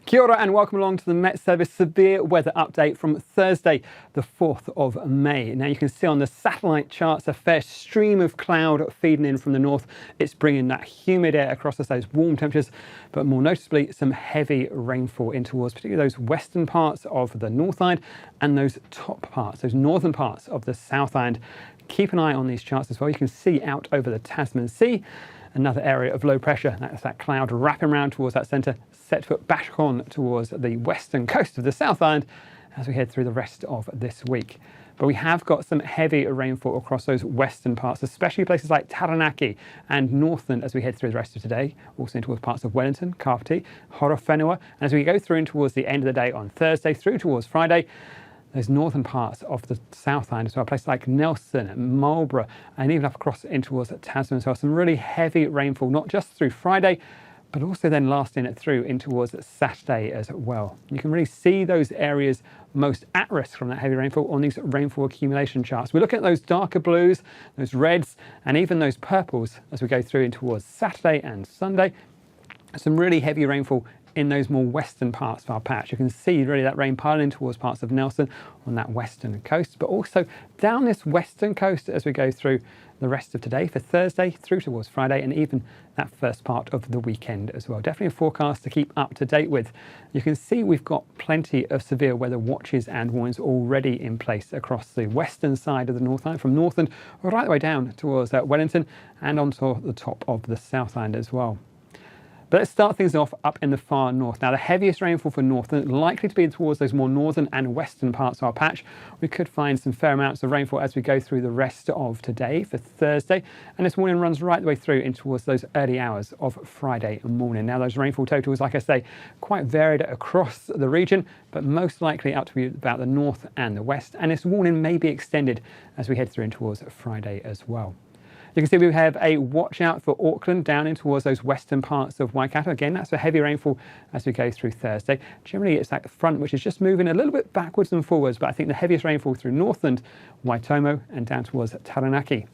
Kia ora and welcome along to the Met Service severe weather update from Thursday, the 4th of May. Now you can see on the satellite charts a fair stream of cloud feeding in from the north. It's bringing that humid air across us, those warm temperatures, but more noticeably some heavy rainfall in towards particularly those western parts of the North Island and those top parts, those northern parts of the South Island. Keep an eye on these charts as well. You can see out over the Tasman Sea another area of low pressure. That's that cloud wrapping around towards that centre, set to put back on towards the western coast of the South Island as we head through the rest of this week. But we have got some heavy rainfall across those western parts, especially places like Taranaki and Northland as we head through the rest of today, also in towards parts of Wellington, Kapiti, Horowhenua. And as we go through in towards the end of the day on Thursday through towards Friday, those northern parts of the South Island as well, places like Nelson, Marlborough, and even up across in towards Tasman as well. Some really heavy rainfall, not just through Friday, but also then lasting it through in towards Saturday as well. You can really see those areas most at risk from that heavy rainfall on these rainfall accumulation charts. We're looking at those darker blues, those reds, and even those purples as we go through in towards Saturday and Sunday. Some really heavy rainfall in those more western parts of our patch. You can see really that rain piling in towards parts of Nelson on that western coast, but also down this western coast as we go through the rest of today for Thursday through towards Friday and even that first part of the weekend as well. Definitely a forecast to keep up to date with. You can see we've got plenty of severe weather watches and warnings already in place across the western side of the North Island, from Northland right the way down towards Wellington and onto the top of the South Island as well. But let's start things off up in the far north. Now, the heaviest rainfall for Northland likely to be towards those more northern and western parts of our patch. We could find some fair amounts of rainfall as we go through the rest of today for Thursday. And this morning runs right the way through in towards those early hours of Friday morning. Now, those rainfall totals, like I say, quite varied across the region, but most likely up to be about the north and the west. And this warning may be extended as we head through in towards Friday as well. You can see we have a watch out for Auckland down in towards those western parts of Waikato. Again, that's for heavy rainfall as we go through Thursday. Generally, it's that front which is just moving a little bit backwards and forwards, but I think the heaviest rainfall through Northland, Waitomo and down towards Taranaki.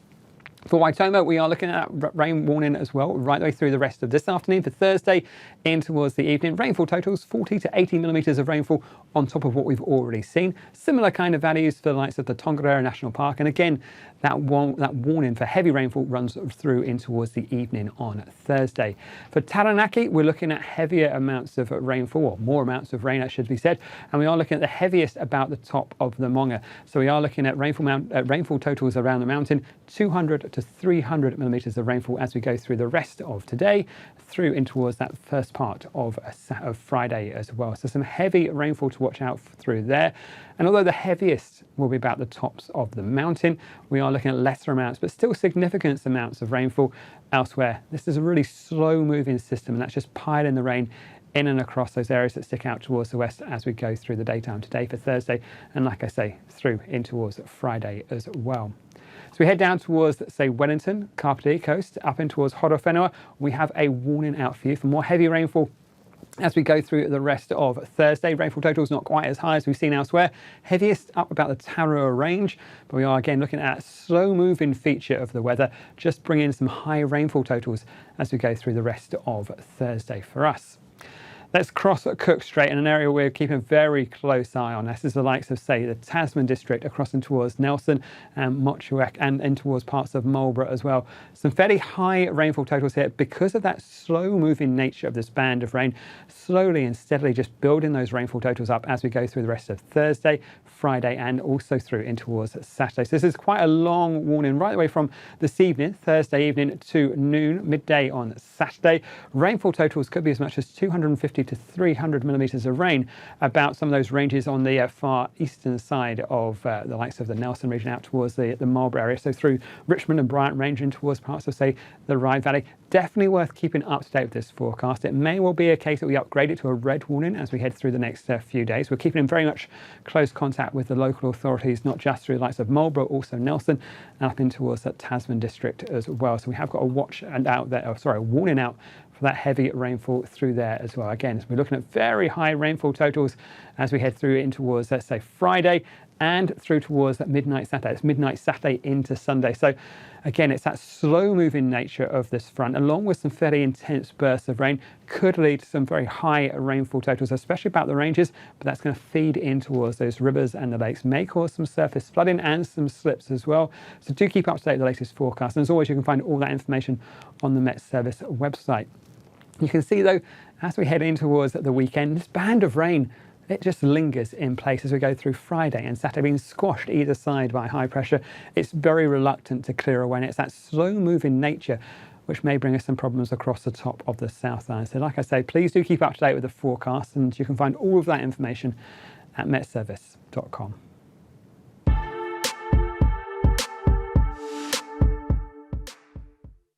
For Waitomo, we are looking at that rain warning as well, right the way through the rest of this afternoon. For Thursday, in towards the evening, rainfall totals 40 to 80 millimetres of rainfall on top of what we've already seen. Similar kind of values for the likes of the Tongariro National Park. And again, that warning for heavy rainfall runs through in towards the evening on Thursday. For Taranaki, we're looking at heavier amounts of rainfall, or more amounts of rain, that should be said. And we are looking at the heaviest about the top of the Monga. So we are looking at rainfall totals around the mountain, 200 to 300 millimetres of rainfall as we go through the rest of today, through in towards that first part of Friday as well. So some heavy rainfall to watch out through there. And although the heaviest will be about the tops of the mountain, we are looking at lesser amounts, but still significant amounts of rainfall elsewhere. This is a really slow moving system, and that's just piling the rain in and across those areas that stick out towards the west as we go through the daytime today for Thursday. And like I say, through in towards Friday as well. So we head down towards, say, Wellington, Kapiti coast, up in towards Horowhenua. We have a warning out for you for more heavy rainfall as we go through the rest of Thursday. Rainfall totals not quite as high as we've seen elsewhere. Heaviest up about the Tararua range, but we are again looking at a slow moving feature of the weather, just bringing some high rainfall totals as we go through the rest of Thursday for us. Let's cross Cook Strait in an area we're keeping a very close eye on. This is the likes of, say, the Tasman district across and towards Nelson and Motuek and in towards parts of Marlborough as well. Some fairly high rainfall totals here because of that slow moving nature of this band of rain, slowly and steadily just building those rainfall totals up as we go through the rest of Thursday, Friday and also through in towards Saturday. So this is quite a long warning right away from this evening, Thursday evening to noon, midday on Saturday. Rainfall totals could be as much as 250 to 300 millimetres of rain about some of those ranges on the far eastern side of the likes of the Nelson region out towards the Marlborough area, so through Richmond and Bryant range and towards parts of, say, the Ryde Valley. Definitely worth keeping up to date with this forecast. It may well be a case that we upgrade it to a red warning as we head through the next few days. We're keeping in very much close contact with the local authorities, not just through the likes of Marlborough, also Nelson, and up in towards that Tasman district as well. So we have got a warning out for that heavy rainfall through there as well. Again, so we're looking at very high rainfall totals as we head through in towards, let's say, Friday and through towards midnight Saturday. It's midnight Saturday into Sunday. So again, it's that slow moving nature of this front, along with some fairly intense bursts of rain, could lead to some very high rainfall totals, especially about the ranges, but that's going to feed in towards those rivers and the lakes, may cause some surface flooding and some slips as well. So do keep up to date with the latest forecast. And as always, you can find all that information on the Met Service website. You can see though, as we head in towards the weekend, this band of rain, it just lingers in place as we go through Friday and Saturday, being squashed either side by high pressure. It's very reluctant to clear away, and it's that slow moving nature which may bring us some problems across the top of the South Island. So like I say, please do keep up to date with the forecast, and you can find all of that information at metservice.com.